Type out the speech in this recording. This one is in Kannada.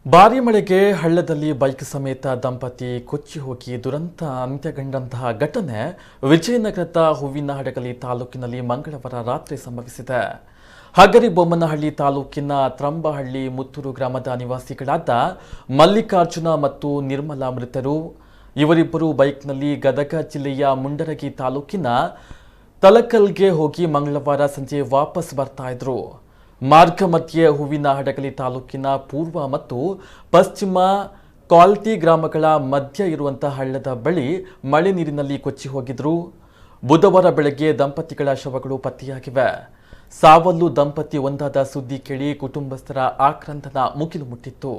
ಭಾರಿ ಮಳೆಗೆ ಹಳ್ಳದಲ್ಲಿ ಬೈಕ್ ಸಮೇತ ದಂಪತಿ ಕೊಚ್ಚಿ ಹೋಗಿ ದುರಂತ ಅಂತ್ಯಗೊಂಡಂತಹ ಘಟನೆ ವಿಜಯನಗರದ ಹೂವಿನಹಡಗಲಿ ತಾಲೂಕಿನಲ್ಲಿ ಮಂಗಳವಾರ ರಾತ್ರಿ ಸಂಭವಿಸಿದೆ. ಹಗರಿಬೊಮ್ಮನಹಳ್ಳಿ ತಾಲೂಕಿನ ತ್ರಂಬಹಳ್ಳಿ ಮುತ್ತೂರು ಗ್ರಾಮದ ನಿವಾಸಿಗಳಾದ ಮಲ್ಲಿಕಾರ್ಜುನ ಮತ್ತು ನಿರ್ಮಲಾ ಮೃತರು. ಇವರಿಬ್ಬರು ಬೈಕ್ನಲ್ಲಿ ಗದಗ ಜಿಲ್ಲೆಯ ಮುಂಡರಗಿ ತಾಲೂಕಿನ ತಲಕಲ್ಗೆ ಹೋಗಿ ಮಂಗಳವಾರ ಸಂಜೆ ವಾಪಸ್ ಬರ್ತಾ ಇದ್ರು. ಮಾರ್ಗ ಮಧ್ಯೆ ಹೂವಿನಹಡಗಲಿ ತಾಲೂಕಿನ ಪೂರ್ವ ಮತ್ತು ಪಶ್ಚಿಮ ಕಾಲ್ತಿ ಗ್ರಾಮಗಳ ಮಧ್ಯ ಇರುವಂತಹ ಹಳ್ಳದ ಬಳಿ ಮಳೆ ನೀರಿನಲ್ಲಿ ಕೊಚ್ಚಿ ಹೋಗಿದ್ರು. ಬುಧವಾರ ಬೆಳಗ್ಗೆ ದಂಪತಿಗಳ ಶವಗಳು ಪತ್ತೆಯಾಗಿವೆ. ಸಾವಲ್ಲು ದಂಪತಿ ಒಂದಾದ ಸುದ್ದಿ ಕೇಳಿ ಕುಟುಂಬಸ್ಥರ ಆಕ್ರಂದನ ಮುಗಿಲು ಮುಟ್ಟಿತ್ತು.